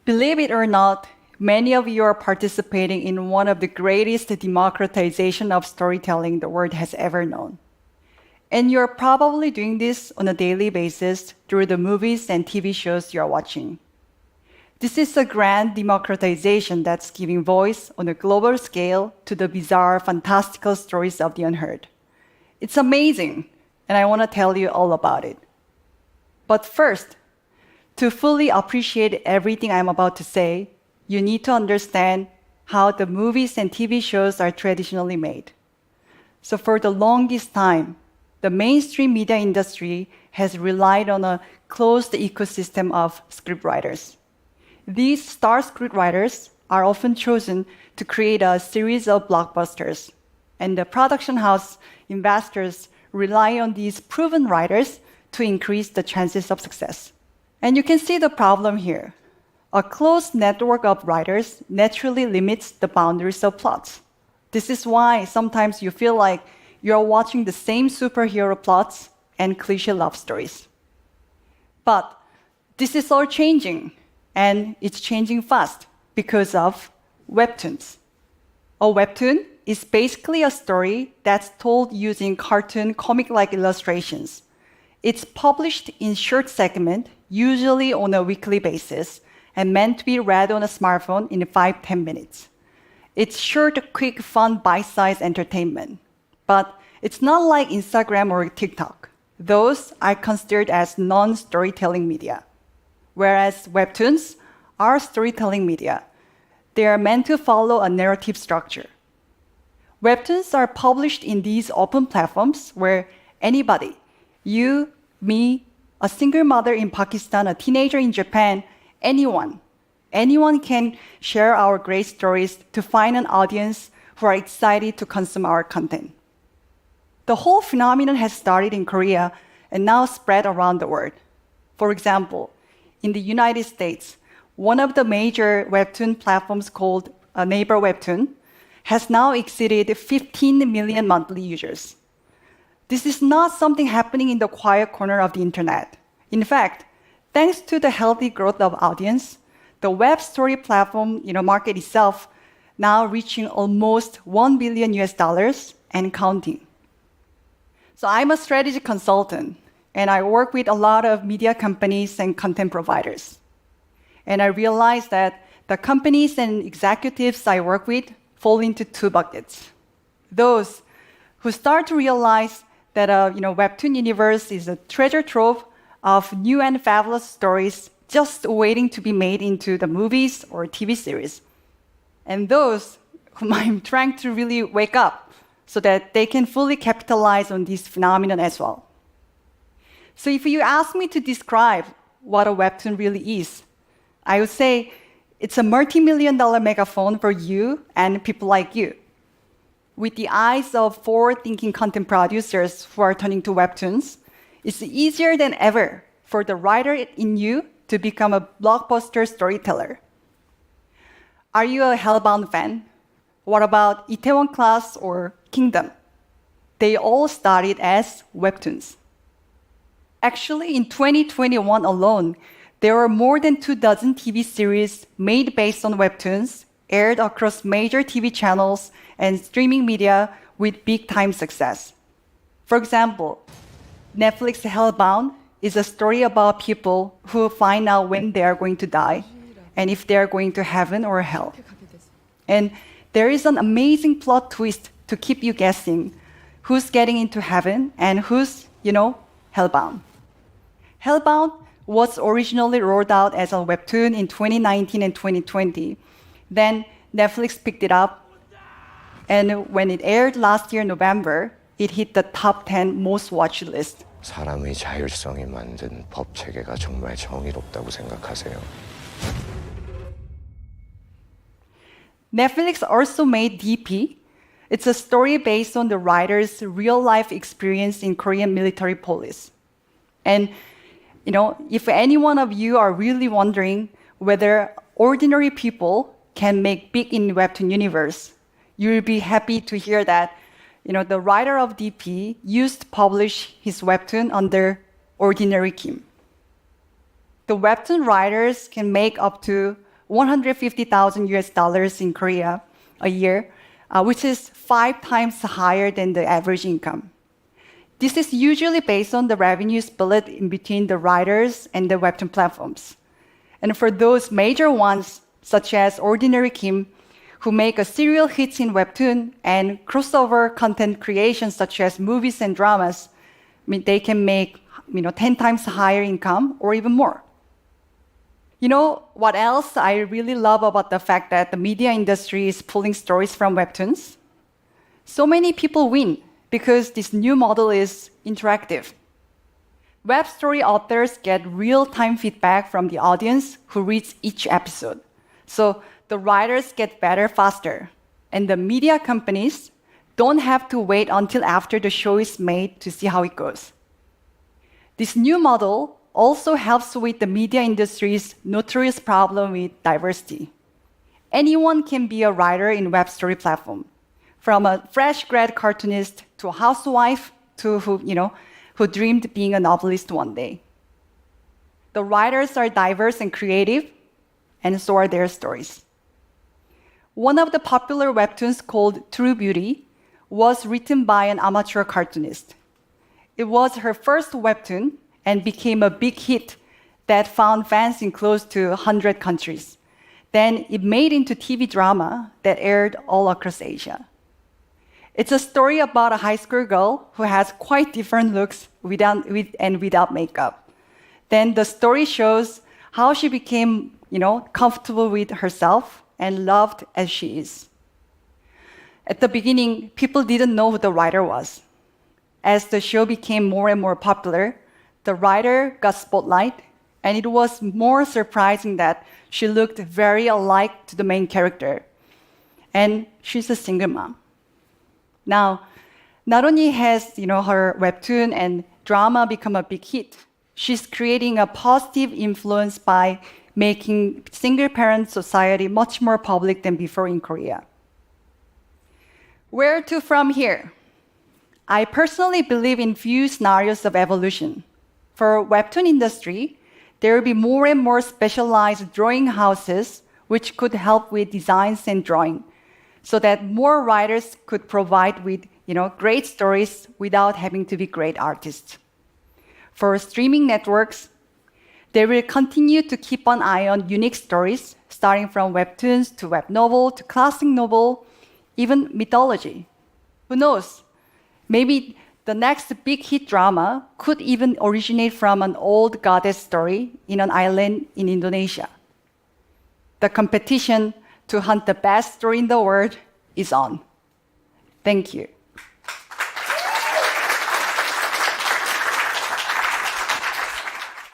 Believe it or not, many of you are participating in one of the greatest democratization of storytelling the world has ever known. And you're probably doing this on a daily basis through the movies and TV shows you're watching. This is a grand democratization that's giving voice on a global scale to the bizarre, fantastical stories of the unheard. It's amazing, and I want to tell you all about it. But first, to fully appreciate everything I'm about to say, you need to understand how the movies and TV shows are traditionally made. So for the longest time, the mainstream media industry has relied on a closed ecosystem of scriptwriters. These star scriptwriters are often chosen to create a series of blockbusters, and the production house investors rely on these proven writers to increase the chances of success. And you can see the problem here. A closed network of writers naturally limits the boundaries of plots. This is why sometimes you feel like you're watching the same superhero plots and cliché love stories. But this is all changing, and it's changing fast because of Webtoons. A webtoon is basically a story that's told using cartoon comic-like illustrations. It's published in short segments, usually on a weekly basis, and meant to be read on a smartphone in 5-10 minutes. It's short, quick, fun, bite-sized entertainment. But it's not like Instagram or TikTok. Those are considered as non-storytelling media. Whereas webtoons are storytelling media. They are meant to follow a narrative structure. Webtoons are published in these open platforms where anybody, you, me, a single mother in Pakistan, a teenager in Japan, anyone can share our great stories to find an audience who are excited to consume our content. The whole phenomenon has started in Korea and now spread around the world. For example, in the United States, one of the major webtoon platforms called Neighbor Webtoon has now exceeded 15 million monthly users. This is not something happening in the quiet corner of the internet. In fact, thanks to the healthy growth of audience, the web story platform market itself now reaching almost $1 billion and counting. So I'm a strategy consultant, and I work with a lot of media companies and content providers. And I realized that the companies and executives I work with fall into two buckets. Those who start to realize that Webtoon universe is a treasure trove of new and fabulous stories just waiting to be made into the movies or TV series. And those whom I'm trying to really wake up so that they can fully capitalize on this phenomenon as well. So if you ask me to describe what a webtoon really is, I would say it's a multi-million-dollar megaphone for you and people like you. With the eyes of forward-thinking content producers who are turning to webtoons, it's easier than ever for the writer in you to become a blockbuster storyteller. Are you a Hellbound fan? What about Itaewon Class or Kingdom? They all started as webtoons. Actually, in 2021 alone, there were more than 24 TV series made based on webtoons, aired across major TV channels and streaming media with big-time success. For example, Netflix Hellbound is a story about people who find out when they are going to die and if they are going to heaven or hell. And there is an amazing plot twist to keep you guessing who's getting into heaven and who's, hellbound. Hellbound was originally rolled out as a webtoon in 2019 and 2020. Then Netflix picked it up, and when it aired last year in November, it hit the top 10 most watched list. 사람의 자율성이 만든 법 체계가 정말 정의롭다고 생각하세요? Netflix also made DP. It's a story based on the writer's real-life experience in Korean military police. And, if any one of you are really wondering whether ordinary people can make big in Webtoon universe, you'll be happy to hear that, the writer of DP used to publish his Webtoon under Ordinary Kim. The Webtoon writers can make up to 150,000 US dollars in Korea a year, which is 5 times higher than the average income. This is usually based on the revenue split in between the writers and the webtoon platforms. And for those major ones, such as Ordinary Kim, who make a serial hits in webtoon and crossover content creations such as movies and dramas, they can make 10 times higher income or even more. You know what else I really love about the fact that the media industry is pulling stories from webtoons? So many people win because this new model is interactive. Web story authors get real-time feedback from the audience who reads each episode. So the writers get better faster, and the media companies don't have to wait until after the show is made to see how it goes. This new model also helps with the media industry's notorious problem with diversity. Anyone can be a writer in web story platform, from a fresh grad cartoonist to a housewife to who dreamed being a novelist one day. The writers are diverse and creative, and so are their stories. One of the popular webtoons called True Beauty was written by an amateur cartoonist. It was her first webtoon and became a big hit that found fans in close to 100 countries. Then it made into TV drama that aired all across Asia. It's a story about a high school girl who has quite different looks without makeup. Then the story shows how she became, comfortable with herself and loved as she is. At the beginning, people didn't know who the writer was. As the show became more and more popular, the writer got spotlight, and it was more surprising that she looked very alike to the main character. And she's a single mom. Now, not only has her webtoon and drama become a big hit, she's creating a positive influence by making single-parent society much more public than before in Korea. Where to from here? I personally believe in few scenarios of evolution. For webtoon industry, there will be more and more specialized drawing houses which could help with designs and drawing, so that more writers could provide with great stories without having to be great artists. For streaming networks, they will continue to keep an eye on unique stories, starting from webtoons to web novel to classic novel, even mythology. Who knows? Maybe the next big hit drama could even originate from an old goddess story in an island in Indonesia. The competition to hunt the best story in the world is on. Thank you.